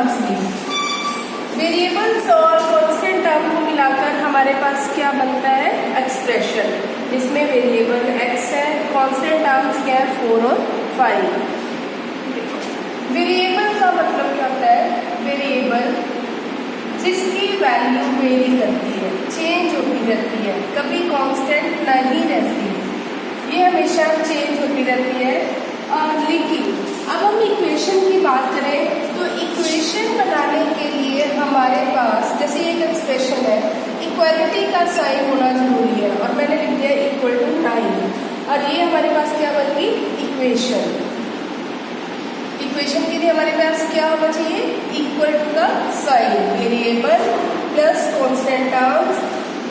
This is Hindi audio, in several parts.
टर्म्स ली, वेरिएबल्स और कांस्टेंट टर्म को मिलाकर हमारे पास क्या बनता है, एक्सप्रेशन, जिसमें वेरिएबल x है, कांस्टेंट टर्म्स क्या है 4 और 5। वेरिएबल का मतलब क्या होता है, वेरिएबल जिसकी वैल्यू वेरी करती है, चेंज होती रहती है, कभी कांस्टेंट नहीं रहती, ये हमेशा चेंज होती रहती है। लेकिन अब हम इक्वेशन की बात करें तो इक्वेशन बनाने के लिए हमारे पास जैसे एक एक्सप्रेशन है, इक्वालिटी का साइन होना जरूरी है, और मैंने लिख दिया इक्वल टू 9, और ये हमारे पास क्या बन गई, इक्वेशन। इक्वेशन के लिए हमारे पास क्या होना चाहिए, इक्वल टू का sign, variable plus constant terms,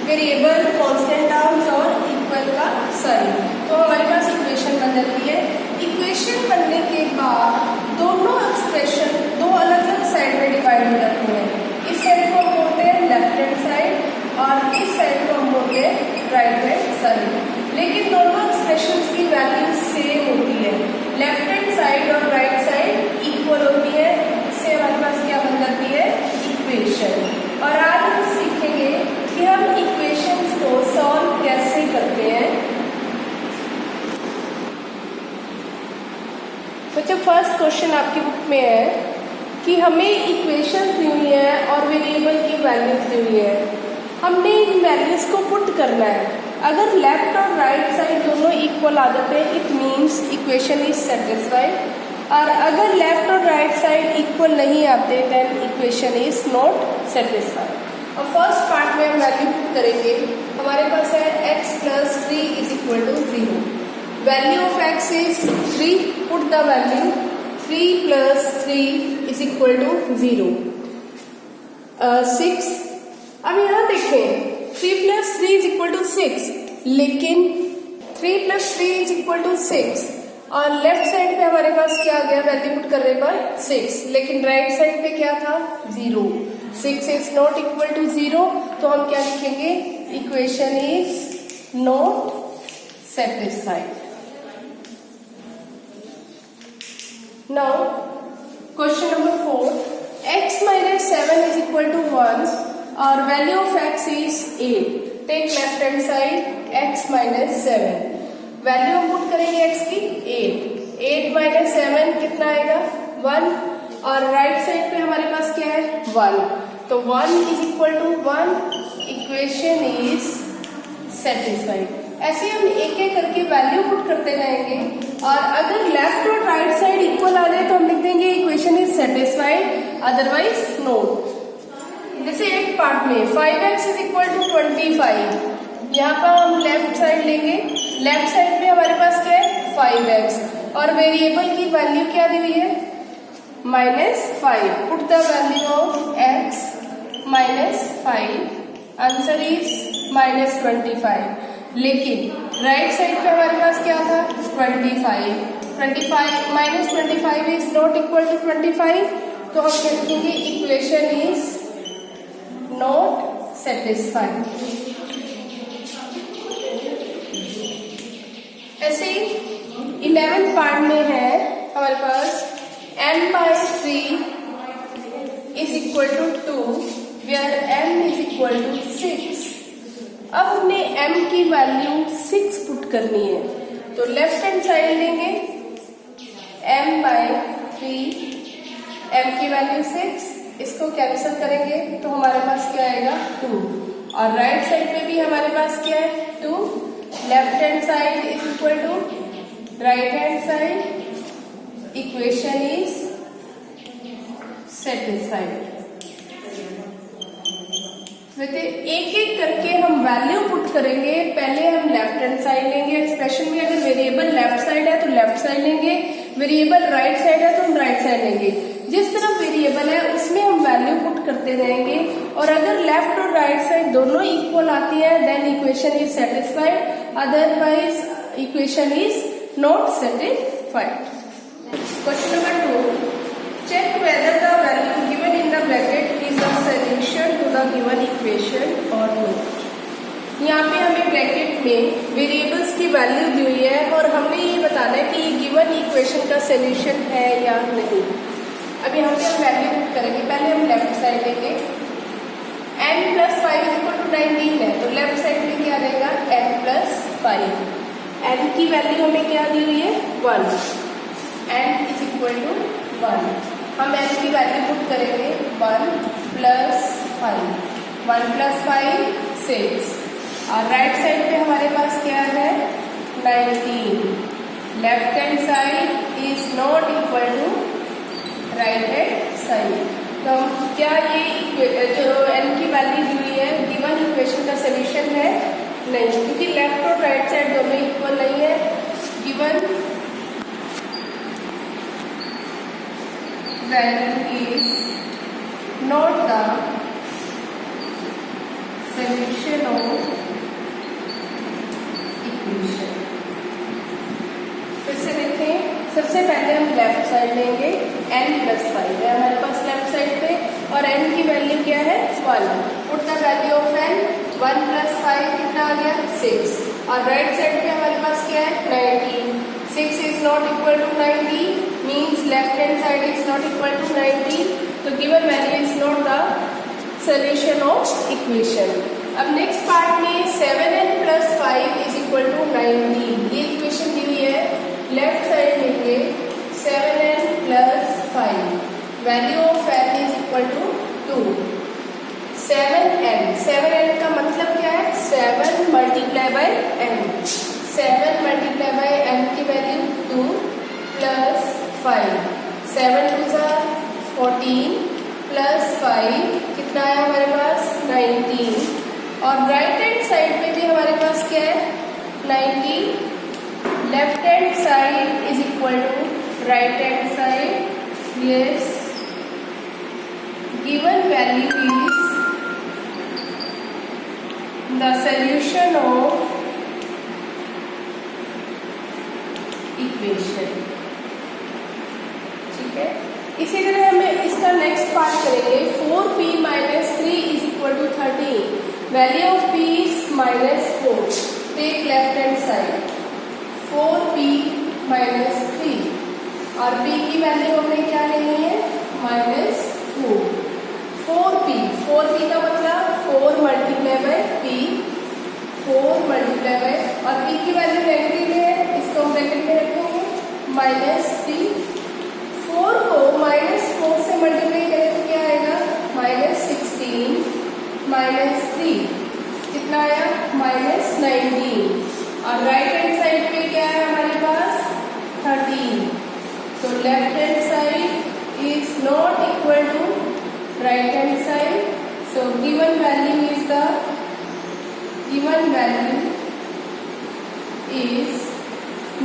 variable constant terms और इक्वल का साइन, तो हमारे पास इक्वेशन बन जाती है। इक्वेशन बनने के बाद दोनों एक्सप्रेशन दो अलग अलग साइड में डिवाइड हो जाते हैं, इस साइड को हम बोलते हैं लेफ्ट हैंड साइड और इस साइड को हम बोलते हैं राइट हैंड साइड, लेकिन दोनों एक्सप्रेशंस की वैल्यू सेम होती है, लेफ्ट हैंड साइड और राइट साइड इक्वल होती है, इससे हमारे पास क्या बन जाती है, इक्वेशन। और आज हम सीखेंगे कि हम इक्वेशंस को सॉल्व कैसे करते हैं। बच्चों फर्स्ट क्वेश्चन आपकी बुक में है कि हमें इक्वेशंस दी हुई है और वेरिएबल की वैल्यूज दी हुई है, हमने इन वैल्यूज को पुट करना है। अगर लेफ्ट और राइट साइड दोनों इक्वल आ जाते हैं it means equation is satisfied, और अगर लेफ्ट और राइट साइड इक्वल नहीं आते then equation is not satisfied. और फर्स्ट पार्ट में हम वैल्यू पुट करेंगे, हमारे पास है x + 3 = 0, value of x is 3, put the value 3 + 3 = 0, 6। अब यहाँ देखें 3 + 3 = 6, लेकिन 3 + 3 = 6 और लेफ्ट साइड पे हमारे पास क्या आ गया, वैल्यू पुट करने पर 6, लेकिन राइट साइड पे क्या था, 0, 6 इज नॉट इक्वल टू 0, तो हम क्या लिखेंगे, equation is not satisfied. Now question number 4, x - 7 = 1 और value of x is 8, take left hand side x - 7, value हम पुट करेंगे x की 8 - 7 कितना आएगा, 1, और राइट साइड पे हमारे पास क्या है, 1, तो 1 = 1, इक्वेशन इज सेटिस्फाइड। ऐसे हम एक एक करके वैल्यू पुट करते जाएंगे, और अगर लेफ्ट और राइट साइड इक्वल आ जाए तो हम लिख देंगे equation is satisfied, otherwise note. जैसे एक पार्ट में 5x = 25, यहाँ पर हम लेफ्ट साइड लेंगे, लेफ्ट साइड में हमारे पास क्या है 5x, और वेरिएबल की वैल्यू क्या दी हुई है, -5, put the value of x -5, answer is -25, लेकिन राइट साइड पे हमारे पास क्या था, 25 -25 इज नॉट इक्वल टू 25, तो हम लिखेंगे इक्वेशन इज नॉट सेटिस्फाइड। ऐसे ही 11th पार्ट में है हमारे पास n/3 = 2 where m = 6। अब हमने m की वैल्यू 6 पुट करनी है, तो लेफ्ट हैंड साइड लेंगे m/3, m की वैल्यू 6, इसको कैंसिल करेंगे तो हमारे पास क्या आएगा 2, और राइट साइड पे भी हमारे पास क्या है 2, left hand side = right hand side, equation is satisfied. वैसे एक एक करके हम वैल्यू पुट करेंगे, पहले हम लेफ्ट हैंड साइड लेंगे, एक्सप्रेशन में अगर वेरिएबल लेफ्ट साइड है तो लेफ्ट साइड लेंगे, वेरिएबल राइट साइड है तो हम राइट साइड लेंगे, जिस तरफ वेरिएबल है उसमें हम वैल्यू पुट करते जाएंगे, और अगर लेफ्ट और राइट साइड दोनों इक्वल आती है then equation is satisfied, otherwise equation is not satisfied. Question number 2, check whether the value given in the bracket is a solution to the given equation or not। यहाँ पे हमें ब्रैकेट में वेरिएबल्स की वैल्यू दी हुई है और हमने ये बताना है कि ये गिवन इक्वेशन का सॉल्यूशन है या नहीं। अब यहाँ पे हम वैल्यू पुट करेंगे। पहले हम लेफ्ट साइड लेंगे, n + 5 = 19 है, तो लेफ्ट साइड में क्या रहेगा, n + 5। n की वैल्यू हमें क्या दी हुई है, 1, n = 1। हम n की वैल्यू पुट करेंगे, 1 + 5, 1 + 5 6, और राइट साइड पे हमारे पास क्या है, 19। Left hand side is not equal to right hand side. तो क्या ये जो n की वैल्यू दी हुई है गिवन इक्वेशन का सोल्यूशन है, नहीं, क्योंकि लेफ्ट और राइट साइड दोनों इक्वल नहीं है। Given value is not the solution of equation. फिर से देखें, सबसे पहले हम लेफ्ट साइड लेंगे, n + 5 है हमारे पास लेफ्ट साइड पे, और n की वैल्यू क्या है, 1। Put the value of n, 1 + 5 कितना आ गया, 6, और राइट साइड पे हमारे पास क्या है, 19। 6 is not equal to 90, means left hand side is not equal to 90, तो given value is not the solution of equation. अब नेक्स्ट पार्ट में 7n + 5 = 19, ये इक्वेशन दी हुई है। लेफ्ट साइड लेंगे, 7n + 5, value of n is equal to 2। 7n का मतलब क्या है, 7 × n, 7 × n की वैल्यू 2 + 5, 7 × 2 = 14 + 5 कितना है हमारे पास, 19, और राइट हैंड साइड पे भी हमारे पास क्या है, 19। Left hand side is equal to right hand side, yes, given value is the solution of equation. ठीक है, इसी तरह हमें इसका नेक्स्ट पार्ट करेंगे। 4p - 3 = 13, value of p is -4, take left hand side, 4p - 3, और p की वैल्यू हमें क्या लेनी है, -4। 4p का मतलब 4 × p, 4 × और p की वैल्यू नेगेटिव है, इसको हम ब्रैकेट में रखेंगे, -3। 4 को -4 से मल्टीप्लाई करें तो क्या आएगा, -16 - 3 कितना आया, -19, और राइट हैंड साइड पे क्या है हमारे पास, 13, तो left hand side is not equal to right hand side, so given value is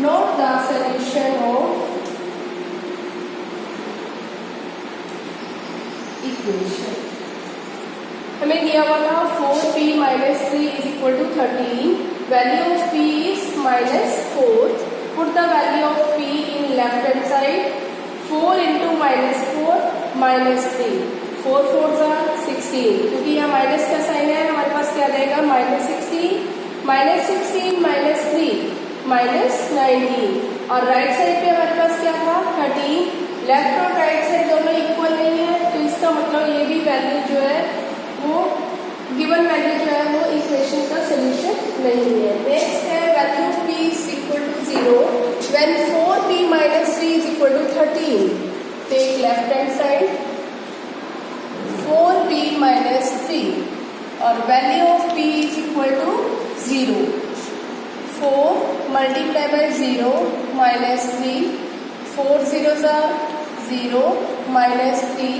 not the solution of equation. हमें दिया हुआ था 4p - 3 = 13, value of p is -4, put the value of p in left hand side, 4 × -4 -3, 4 4s are 16, क्योंकि यहाँ माइनस का साइन है, हमारे पास क्या रहेगा, -16 - 3 -19, और राइट साइड पे हमारे पास क्या था, 13। लेफ्ट और राइट साइड दोनों इक्वल नहीं है, तो इसका मतलब ये भी वैल्यू जो है वो गिवन वैल्यू जो है वो इक्वेशन का सोल्यूशन नहीं है। नेक्स्ट है value of p = 0 when 4p - 3 = 13, take left hand side, 4p - 3, और value of p = 0, 4 × 0 -3, 4 0s are 0 -3,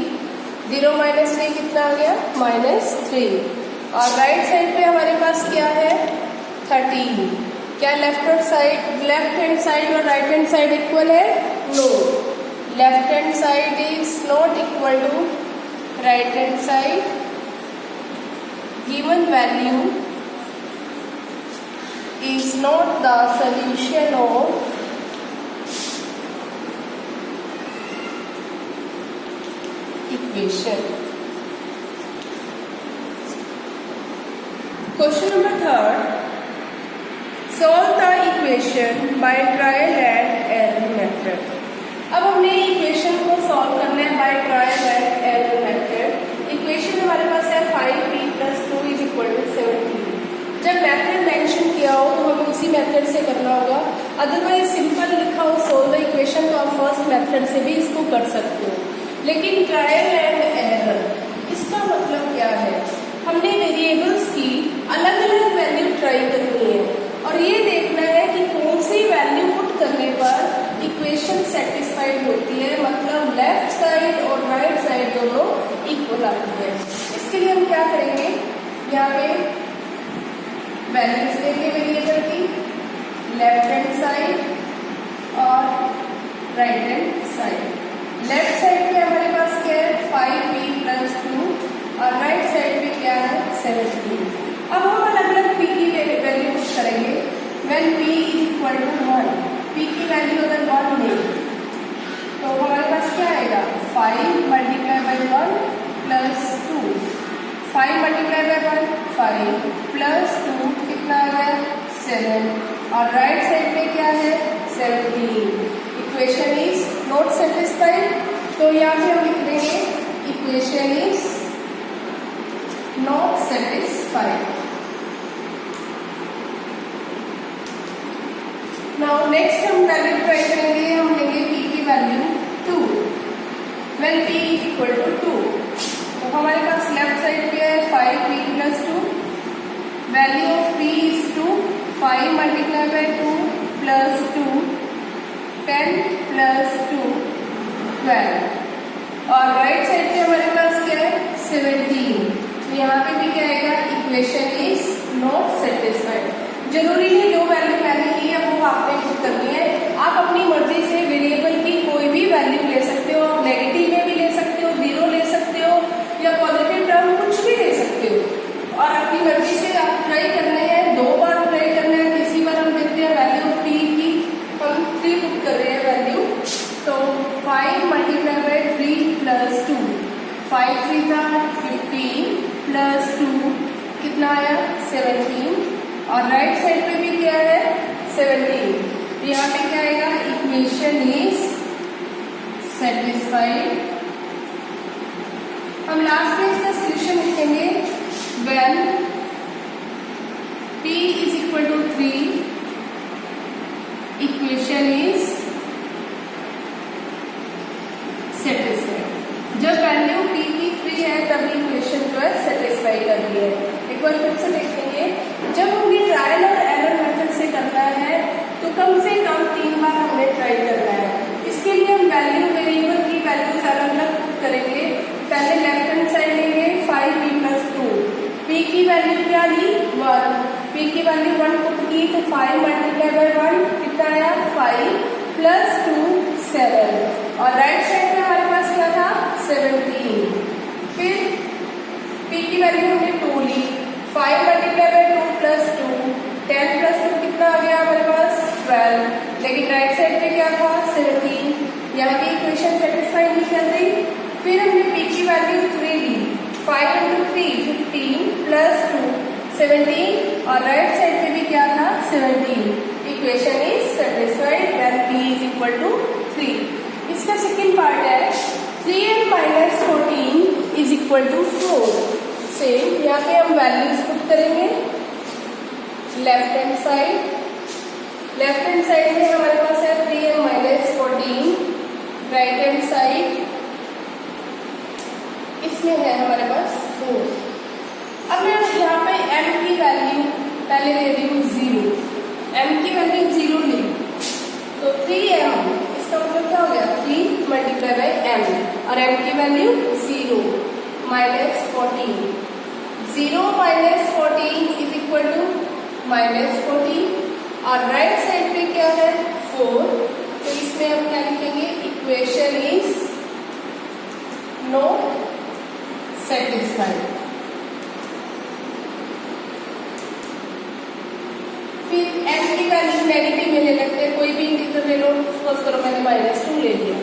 0 - 3 कितना आ गया, -3, और राइट साइड पे हमारे पास क्या है, 13। क्या लेफ्ट हैंड साइड और राइट हैंड साइड इक्वल है, no, left hand side is not equal to right hand side, given value is not the solution of equation. Question number 3, solve the equation by trial and error method। अब हमने इक्वेशन को सॉल्व करना है बाय फर्स्ट मेथड से भी इसको कर सकते हो। लेकिन ट्रायल एंड एरर इसका मतलब क्या है, हमने वेरिएबल्स की अलग अलग वैल्यू ट्राई करनी है और ये देखना है कि कौन सी वैल्यू पुट करने पर इक्वेशन सेटिस्फाइड होती है, मतलब लेफ्ट साइड और राइट साइड दोनों इक्वल आती है। इसके लिए हम क्या करेंगे, यहाँ पे वैल्यूज लेंगे वेरिएबल की, लेफ्ट हैंड साइड और right hand side. Left side पे हमारे पास क्या है 5p + 2 और राइट साइड पे क्या है 7p। अब हम अलग अलग p की वैल्यू पुट करेंगे। व्हेन p = 1, p की वैल्यू अगर 1 ले तो हमारे पास क्या आएगा 5 × 1 + 2, 5 × 1 5 + 2 कितना आ गया 7 और राइट साइड पे क्या है 17। इक्वेशन इज नॉट सेटिस्फाइड, तो यहाँ पे हम लिख देंगे equation is not satisfied. Now next हम वैल्यू ट्राई करेंगे, हम लेंगे p की वैल्यू 2। व्हेन p = 2 तो हमारे पास लेफ्ट साइड पे है 5p + 2, value of p is 2, 5 × 2 + 2 10 + 2 12 और राइट साइड पे हमारे पास क्या है 17। तो यहाँ पे भी क्या आएगा इक्वेशन इज नॉट सेटिस्फाइड। जरूरी नहीं जो वैल्यू मैंने ली है वो आपने पुट करनी है, आप अपनी मर्जी से वेरिएबल की कोई भी वैल्यू ले सकते हो, आप नेगेटिव में भी ले सकते हो, 0 ले सकते हो या पॉजिटिव टर्म कुछ भी ले सकते हो और अपनी मर्जी से आप ट्राई करना है। 2 बार ट्राई करना है, तीसरी बार हम देखते हैं वैल्यू ऑफ p की, हम 3 पुट कर रहे हैं वैल्यू, तो 5 × 3 + 2, 5 × 3 = 15 + 2 कितना आया 17 और राइट साइड पे भी क्या है 17। तो यहाँ पे क्या आएगा इक्वेशन इज सेटिस्फाइड। हम लास्ट में इसका सोल्यूशन लिखेंगे when p = 3 equation is satisfied. जब वैल्यू p की 3 है तभी इक्वेशन जो है सेटिस्फाई कर रही है। एक बार फिर से देखेंगे, जब हमने ट्रायल और एरर मेथड से करना है तो कम से कम 3 बार हमने ट्राई करना है। इसके लिए हम वैल्यू वेरिएबल की वैल्यूज अलग अलग पुट करेंगे। पहले लेफ्ट हैंड साइड लेंगे 5p + 2, p की वैल्यू क्या ली 1, p की वैल्यू 1 पुट की तो 5 × 1 कितना आया 5 + 2 7 और राइट साइड पे हमारे पास क्या था 17। फिर p की वैल्यू हमने 2 ली, 5 × 2 + 2 10 + 2 कितना आ गया हमारे पास 12, लेकिन राइट साइड पे क्या था 17। यहाँ की इक्वेशन सेटिस्फाई नहीं कर रही। फिर हमने p की वैल्यू 3 ली, 5 × 3 15 + 2 17 और राइट साइड पे भी क्या था 17। Equation is satisfied when p = 3। इसका सेकंड पार्ट है 3m - 14 = 4। सेम यहाँ पे हम वैल्यूज पुट करेंगे। लेफ्ट हैंड साइड में हमारे पास है 3m - 14, राइट हैंड साइड इसमें है हमारे पास 4। अब मैं यहाँ पे m की वैल्यू पहले ले रही हूँ 0, m की वैल्यू 0 ली तो 3m, इसका मतलब क्या हो गया 3 × m और m की वैल्यू 0 - 14, 0 - 14 = -14 और राइट साइड पे क्या है 4। तो इसमें हम क्या लिखेंगे इक्वेशन इज नॉट सेटिस्फाइड। फिर m की वैल्यू नेगेटिव में ले लेते हैं, कोई भी इंटीजर ले लो, सपोज करो मैंने -2 ले लिया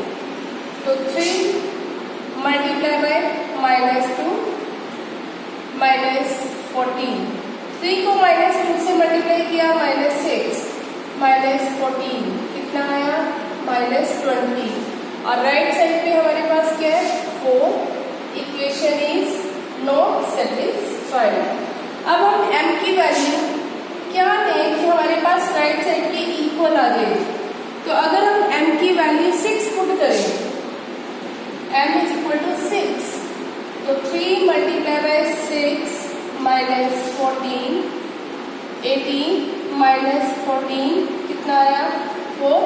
तो 3 × -2 -14, 3 को -2 से मल्टीप्लाई किया -6 -14 कितना आया -20 और राइट साइड पे हमारे पास क्या है 4। Equation is not satisfied. अब हम m की वैल्यू क्या लें कि हमारे पास राइट साइड के इक्वल आ जाए। तो अगर हम m की वैल्यू 6 माइनस 14, 18 माइनस 14 कितना आया 4,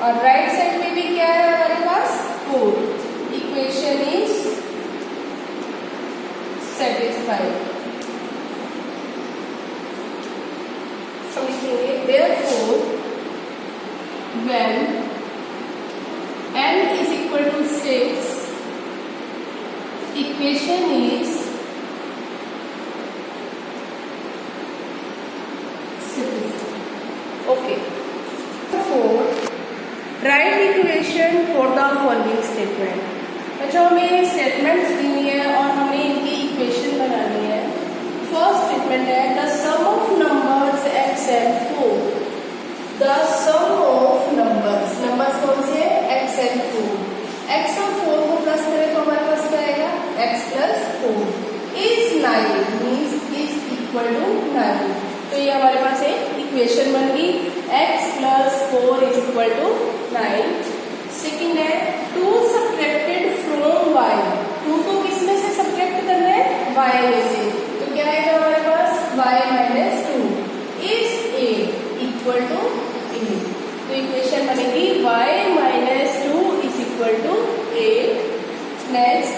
और राइट साइड में भी क्या है हमारे पास 4. Equation is satisfied. हम लिखेंगे therefore when n is equal to 6 equation is satisfied. Okay. 4 write equation for the following statement. अच्छा हमें स्टेटमेंट्स दी है और हमें इनकी इक्वेशन बनानी है. फर्स्ट स्टेटमेंट है the sum of numbers x and 4. The sum of numbers कौन से x and 4. x और 4 को प्लस करें तो हमारे पास क्या आएगा x plus 4 is 9 means is equal to 9. तो ये हमारे पास एक इक्वेशन बन गई x plus 4 is equal to 9. Second है 2 subtracted from y. 2 को किस में से सब्ट्रैक्ट करना है y में से. तो क्या आएगा हमारे पास y minus 2 is 8 equal to 8. तो इक्वेशन बनेगी y minus 2 is equal to 8. Next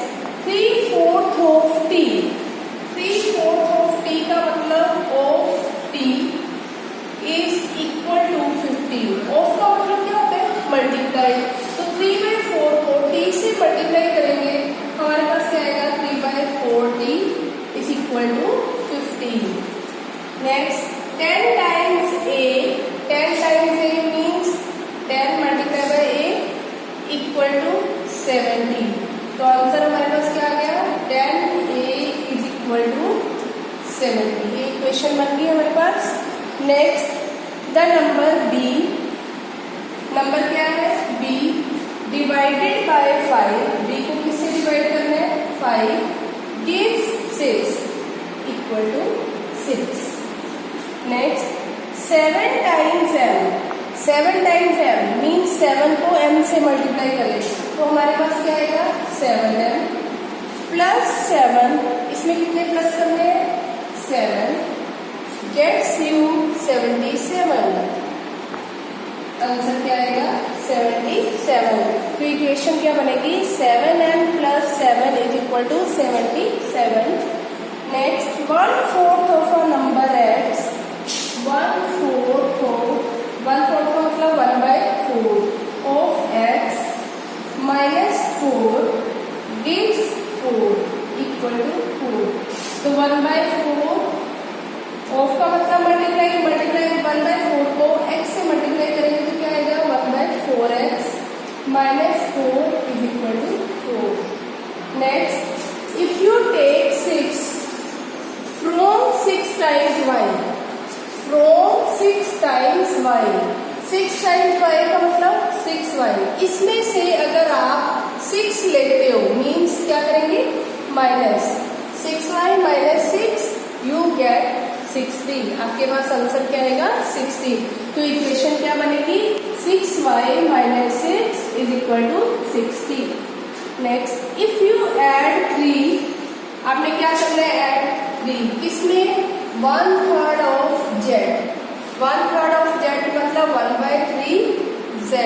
3/4 of t. 3/4 of t का मतलब of t is equal to 15. of का मतलब क्या होता है मल्टीप्लाई. तो 3/4 को t से मल्टीप्लाई करेंगे हमारे पास क्या आएगा 3/4t is equal to 15. Next 10 times a. 10 times a means 10 multiplied by a equal to 70. तो आंसर हमारे पास क्या आ गया 10a is equal to 70. ये इक्वेशन बन गई हमारे पास. Next the number b. Number क्या है b डिवाइडेड बाय 5. b को किससे डिवाइड करना है 5 gives 6 equal to 6. Next 7 times m. 7 times m means 7 को m से मल्टीप्लाई करें तो हमारे पास क्या आएगा 7m प्लस 7. इसमें कितने प्लस करने हैं 7 gets you 77. आंसर क्या आएगा 77. तो इक्वेशन क्या बनेगी 7m plus 7 is equal to 77. Next 1/4 of a number x. 1/4 का मतलब 1/4 of x minus 4 gives 4 equal to 4. तो 1/4 ऑफ का मतलब मल्टीप्लाई 1/4 को x से मल्टीप्लाई करेंगे तो क्या आएगा 1/4x minus 4 is equal to 4. Next if you take 6 from 6 times y. from 6 times y. 6 times y का मतलब 6y. इसमें से अगर आप 6 लेते हो मीन्स क्या करेंगे minus 6y minus 6 you get 60. आपके पास आंसर क्या आएगा 60. तो इक्वेशन क्या बनेगी 6y minus 6 is equal to 60. Next if you add 3. आपने क्या करना है ऐड 3 किसमें 1/3 of z. 1/3 of z मतलब 1/3 z.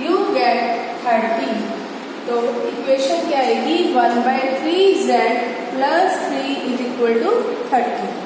you get 30. तो इक्वेशन क्या आएगी 1/3 z plus 3 is equal to 30.